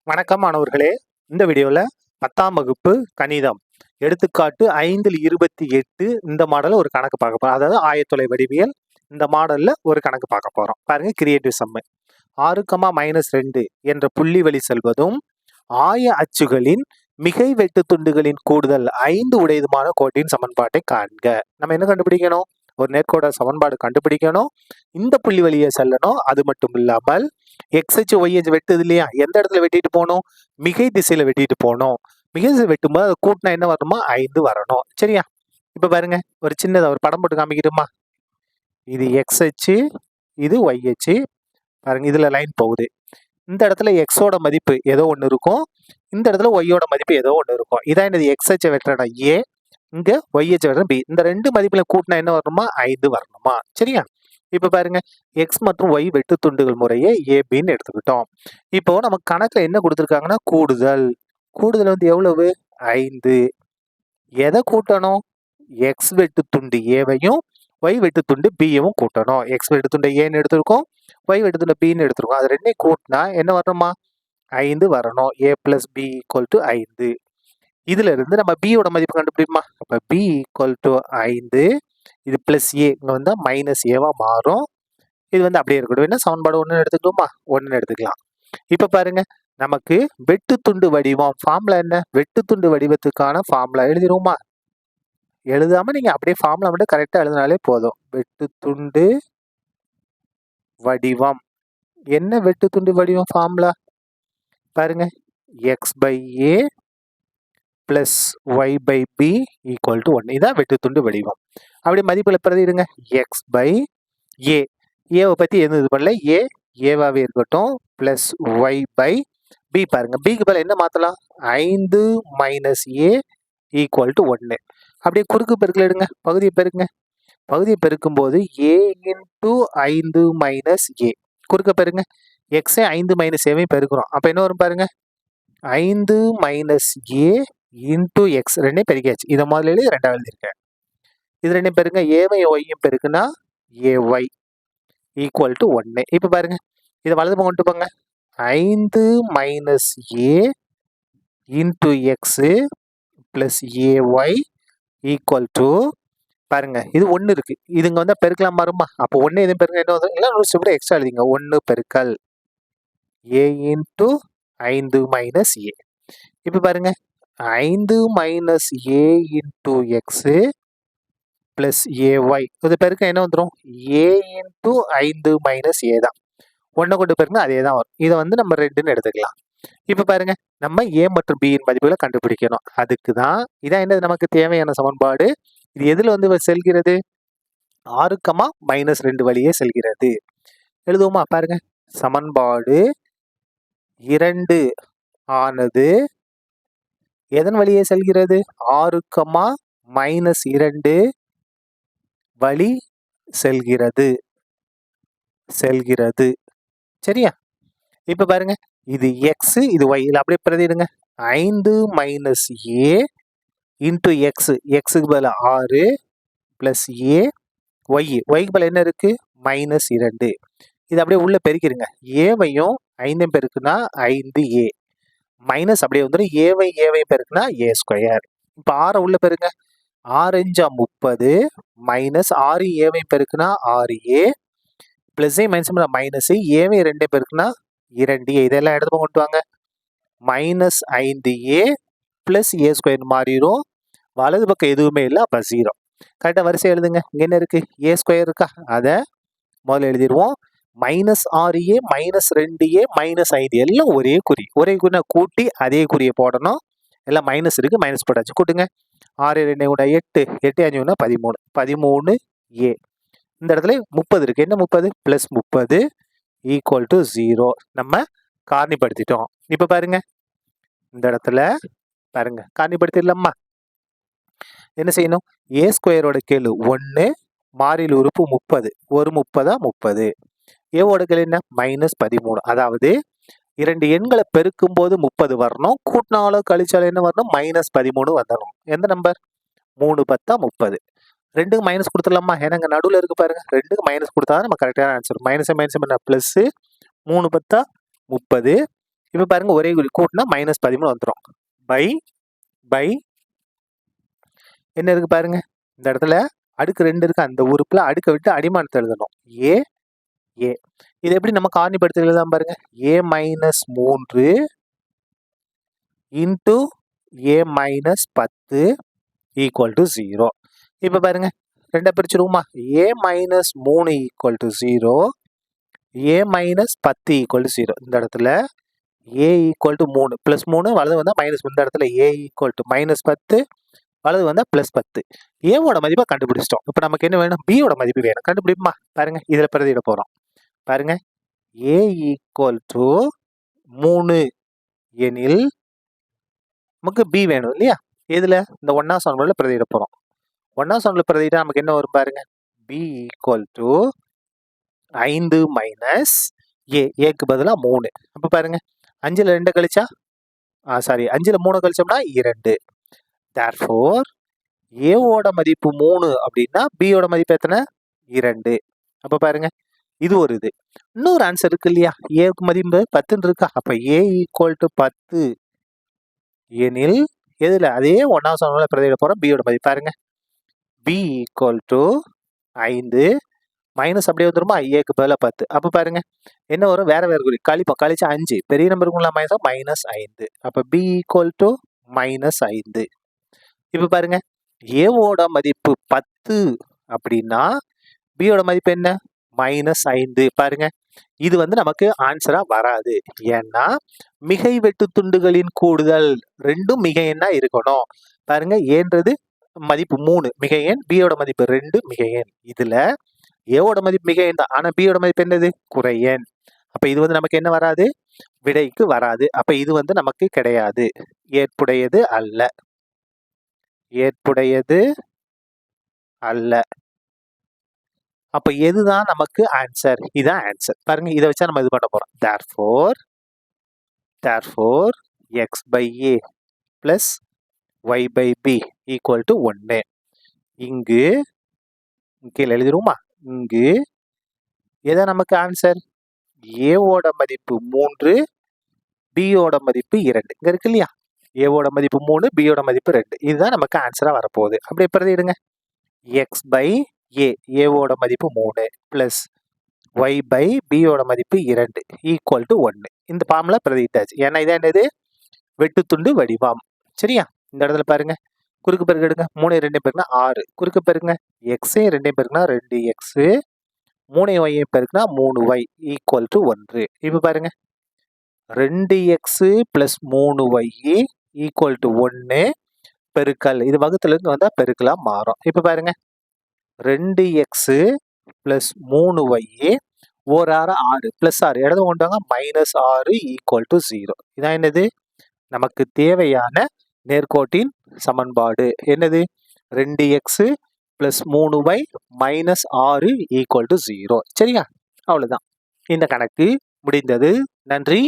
வணக்கம் மாணவர்களே. இந்த வீடியோவில் 10ஆம் வகுப்பு கணிதம் எடுத்துக்காட்டு 5/28 இந்த மாடலில் ஒரு கணக்கு பார்க்க போகிறோம். அதாவது ஆயத்தொலை வடிவியல் இந்த மாடலில் ஒரு கணக்கு பார்க்க போகிறோம். பாருங்க, கிரியேட்டிவ் சம்மு 6, -2 என்ற புள்ளி வழி செல்வதும் ஆய அச்சுகளின் மிகை வெட்டு துண்டுகளின் கூடுதல் 5 உடையதுமான கோட்டின் சமன்பாட்டை காண்க. நம்ம என்ன கண்டுபிடிக்கணும்? ஒரு நேர்கோட சமன்பாடு கண்டுபிடிக்கணும். இந்த புள்ளி வழியை செல்லணும். அது மட்டும் இல்லாமல் எக்ஸ் அச்சு ஒய் அச்சு வெட்டுது இல்லையா, எந்த இடத்துல வெட்டிட்டு போகணும்? மிகை திசையில வெட்டிட்டு போகணும். மிகை திசை வெட்டும்போது அதை கூட்டினா என்ன வரணுமா? 5 வரணும். சரியா? இப்ப பாருங்க, ஒரு சின்னதா ஒரு படம் போட்டு காமிக்கிட்டுமா? இது எக்ஸ் அச்சு, இது ஒய் அச்சு. பாருங்க, இதுல லைன் போகுது. இந்த இடத்துல எக்ஸோட மதிப்பு ஏதோ ஒன்று இருக்கும், இந்த இடத்துல ஒய்யோட மதிப்பு ஏதோ ஒன்று இருக்கும். இதான் என்னது? எக்ஸ் அச்சை வெட்டுறா ஏ, இங்க ஒய் அச்சை வெட்டுற பி. இந்த ரெண்டு மதிப்புல கூட்டினா என்ன வரணுமா? 5 வரணுமா? சரியா? இப்ப பாருங்க, எக்ஸ் மற்றும் ஒய் வெட்டு துண்டுகள் முறையே ஏபின்னு எடுத்துக்கிட்டோம். இப்போ நமக்கு கணக்குல என்ன கொடுத்துருக்காங்கன்னா கூடுதல். கூடுதல் வந்து எவ்வளவு? 5. எதை கூட்டணும்? எக்ஸ் வெட்டு துண்டு ஏவையும் ஒய் வெட்டு துண்டு பியவும் கூட்டணும். எக்ஸ் வெட்டு துண்டை ஏன்னு எடுத்திருக்கோம், ஒய் வெட்டு துண்டை பின்னு எடுத்திருக்கோம். அது ரெண்டையும் கூட்டினா என்ன வரணுமா? 5 வரணும். a + b = 5. இதுல இருந்து நம்ம பியோட மதிப்பு கண்டுபிடிப்போமா? அப்ப b = 5. இது பிளஸ் ஏ இங்க வந்தா மைனஸ் ஏவா மாறும். இது வந்து அப்படியே இருக்கட்டும். என்ன சமன்பாடு 1 எடுத்துக்கலாமா? 1 எடுத்துக்கலாம். இப்ப பாருங்க, நமக்கு வெட்டு துண்டு வடிவம் ஃபார்முலா என்ன? வெட்டு துண்டு வடிவத்துக்கான ஃபார்முலா எழுதிருவோமா? எழுதாம நீங்க அப்படியே ஃபார்முலா மட்டும் கரெக்டா எழுதினாலே போதும். வெட்டு துண்டு வடிவம் என்ன? வெட்டு துண்டு வடிவம் ஃபார்முலா பாருங்க, x/a + y/b = 1. இதான் வெட்டு துண்டு வடிவம். அப்படியே மதிப்புல பிரதிடுங்க. x/a, ஏவை பத்தி எதுவும் இது பண்ணல, ஏவாவே இருக்கட்டும், பிளஸ் y/b. பாருங்க, பிக்கு பதில் என்ன மாத்தலாம்? 5 - a = 1. அப்படியே குறுக்கு பெருக்கல் எடுங்க, பகுதியை பெருக்குங்க. பகுதியை பெருக்கும் போது a × 5 - a குறுக்க பெருங்க. x 5 - a பெருக்கிறோம். அப்ப என்ன வரும் பாருங்க? 5 - a × x ரெண்டையும் பெருக்கியாச்சு. இதை முதல்ல எழுதி ரெண்டாவது எழுதியிருக்கேன். இது ரெண்டையும் பெருங்க. ஏவையும் ஒய்யும் பெருக்குனா ay = 1. இப்ப பாருங்க, இதை வலது பக்கம் கொண்டு போங்க. 5 - a × x + ay = பாருங்க, இது 1 இருக்கு. இதுங்க வந்து பெருக்கலாம் மாறுமா? அப்போ 1 எதுவும் பெருங்க என்ன வந்து எல்லாம் ஒரு எக்ஸ்ட்ரா எழுதிங்க. 1 பெருக்கல் a × 5 - a. இப்ப பாருங்க, 5 - a × x + ay இது பெருக்க என்ன வந்துடும்? a × 5 - a தான். 1 கொண்டு பெருங்க அதே தான் வரும். இதை வந்து நம்ம 2ன்னு எடுத்துக்கலாம். இப்ப பாருங்க, நம்ம a மற்றும் b யின் மதிப்புகளை கண்டுபிடிக்கணும். அதுக்கு தான் இதான் என்னது நமக்கு தேவையான சமன்பாடு. இது எதுல வந்து செல்கிறது? 6, -2 வழியே செல்கிறது. எழுதுவோமா? பாருங்க, சமன்பாடு 2 ஆனது எதன் வழியே செல்கிறது? 6, -2 வழி செல்கிறது. சரியா? இப்ப பாருங்க, இது x, இது y. இதுல அப்படியே பிரதிடுங்க. 5 - a × x, க்கு பதிலா 6 + a, y க்கு பதிலா என்ன இருக்கு? -2. இது அப்படியே உள்ள பெருக்கிடுங்க. ஏவையும் 5 பெருக்குனா 5a, மைனஸ் அப்படியே வந்துடும். ஏவையும் பெருக்குனா a². இப்ப 6 உள்ள பெருங்க. 6 × 30 மைனஸ் 6 ஏவையும் பெருக்குனா 6a, பிளஸ் மைனஸ் மைனஸ் ஏவையும் 2 பெருக்குனா 2a. இதெல்லாம் இடத்து கொண்டு வாங்க. -5a + a² மாறிடும். வலது பக்கம் எதுவுமே இல்லை, அப்ப 0. கரெக்டா வரிசை எழுதுங்க. இங்க என்ன இருக்கு? a² இருக்கா? அதை முதல்ல எழுதிடுவோம். -6a -2a -5 எல்லாம் ஒரே குறி. ஒரே குறினா கூட்டி அதே குறியை போடணும். எல்லாம் மைனஸ் இருக்கு, மைனஸ் போட்டாச்சு. கூட்டுங்க. 6 2 கூட 8, 8 5 13, 13a. இந்த இடத்துல 30 இருக்கு. என்ன 30? +30 = 0. நம்ம காரணிப்படுத்திட்டோம். இப்ப பாருங்க, இந்த இடத்துல பாருங்க, காரணிப்படுத்திடலாமா? என்ன செய்யணும்? a² கேளு 1, மாறிலி உறுப்பு 30, ஒரு 30 30. ஏவோட கேளு என்ன? -13. அதாவது 2 எண்களை பெருக்கும் போது 30 வரணும், கூட்டினாலோ கழிச்சாலோ என்ன வரணும்? -13 வந்துடணும். எந்த நம்பர்? 3 10 30. 2க்கு மைனஸ் கொடுத்துடலாமா? ஏன்னா இங்க நடுவில் இருக்கு பாருங்க. 2க்கு மைனஸ் கொடுத்தா நம்ம கரெக்டான ஆன்சர். மைனஸ் மைனஸ் பண்ண பிளஸ் 3 10 30. இப்போ பாருங்க ஒரே குறி கூட்டினா -13 வந்துடும். பை என்ன இருக்கு பாருங்க, இந்த இடத்துல அடுக்கு 2 இருக்கு, அந்த உறுப்புல அடுக்க விட்டு அடிமானத்தை எழுதணும். ஏ இது எப்படி நம்ம காரணிப்படுத்தி எழுதலாம் பாருங்க, A-3 into A-10 equal to 0. இப்போ பாருங்க 2 பிரிச்சிருவோமா, A-3 equal to 0, A-10 equal to 0. இந்த இடத்துல A ஈக்குவல் டு 3 ப்ளஸ் 3 வலது வந்தால் மைனஸ், இந்த இடத்துல A ஈக்குவல் டு -10 வலது வந்தால் +10. ஏவோட மதிப்பை கண்டுபிடிச்சிட்டோம். இப்போ நமக்கு என்ன வேணும், பியோட மதிப்பு வேணும். கண்டுபிடிப்போமா பாருங்க, இதில் பிரதியிட போகிறோம். பாருங்க A ஈக்குவல் டு 3 எனில் நமக்கு B வேணும் இல்லையா, இதில் இந்த 1ஆம் சமன்பாடுல பிரதியிட போகிறோம். 1ஆம் சமன்பாடுல பிரதியிட்டா நமக்கு என்ன வரும் பாருங்க, B ஈக்குவல் டு 5 மைனஸ் ஏக்கு பதிலாக 3. அப்போ பாருங்க 5ல் 2 கழிச்சா 5ல் 3 கழிச்சோம்னா 2. தேர்ஃபோர் ஏவோட மதிப்பு 3 அப்படின்னா பியோட மதிப்பு எத்தனை, 2. அப்போ பாருங்க இது ஒரு இது. இன்னொரு ஆன்சர் இருக்கு இல்லையா, ஏக்கு மதிப்பு 10 இருக்கா, அப்போ A ஈக்குவல் டு 10 எனில் எதில் அதே 1ஆம் சமன்பாடுல பிரதியிட போகிறோம். பியோட மதிப்பு பாருங்க, B ஈக்குவல் டு 5 மைனஸ் அப்படியே வந்துருமா, ஏக்கு பதிலாக 10. அப்போ பாருங்க என்ன வரும், வேற குறி கழிப்போம், கழிச்சா 5 பெரிய நம்பருக்குள்ள -5. அப்போ B ஈக்குவல் டு -5. இப்போ பாருங்க ஏவோட மதிப்பு 10 அப்படின்னா பியோட மதிப்பு என்ன, -5. பாருங்க இது நமக்கு ஆன்சரா வராது. ஏன்னா மிகை வெட்டு துண்டுகளின் கூடுதல் ரெண்டும் மிகை எண்ணா இருக்கணும். பாருங்க ஏன்றது மதிப்பு 3 மிகை எண், பியோட மதிப்பு 2 மிகை எண். இதுல ஏவோட மதிப்பு மிகை எண் தான், ஆனா பியோட மதிப்பு என்னது, குறை எண். அப்ப இது நமக்கு என்ன வராது, விடைக்கு வராது. அப்ப இது நமக்கு கிடையாது, ஏற்புடையது அல்ல, ஏற்புடையது அல்ல. அப்ப எதுதான் நமக்கு ஆன்சர், இதான் ஆன்சர். பாருங்க இதை வச்சா நம்ம இது பண்ண போறோம். therefore x by a plus y by b equal to 1. இங்கு கீழே எழுதிருவோமா, இங்கு எதை நமக்கு ஆன்சர், ஏவோட மதிப்பு 3 பியோட மதிப்பு 2 இங்க இருக்கு இல்லையா, ஏவோட மதிப்பு 3 பியோட மதிப்பு 2, இதுதான் நமக்கு ஆன்சரா வரப்போகுது. அப்படி பிரதியிடுங்க, x by a ஏவோட மதிப்பு 3 பிளஸ் y by பியோட மதிப்பு 2 ஈக்குவல் டு 1. இந்த ஃபார்முலா பிரதியிட்டாச்சு. ஏன்னா இதான் என்னது, வெட்டுத்துண்டு வடிவம். சரியா, இந்த இடத்துல பாருங்க குறுக்கு பெருக்கு எடுங்க, 3 2 பெருக்குனா 6, குறுக்கு பெருக்குங்க, x 2 பெருக்குனா 2x, 3 y பெருக்குனா 3y ஈக்குவல் டு 1. இப்போ பாருங்க 2x plus 3y equal to 1 பெருக்கல், இது வகுத்துல இருந்து வந்தா பெருக்கலா மாறும். இப்போ பாருங்க 2x பிளஸ் 3y ஒரு 6 பிளஸ் 6 இடது கொண்டு வாங்க -6 ஈக்குவல் டு 0. இதான் என்னது, நமக்கு தேவையான நேர்கோட்டின் சமன்பாடு. என்னது, 2x plus 3y -6 equal to 0. சரியா, அவ்வளவுதான், இந்த கணக்கு முடிந்தது. நன்றி.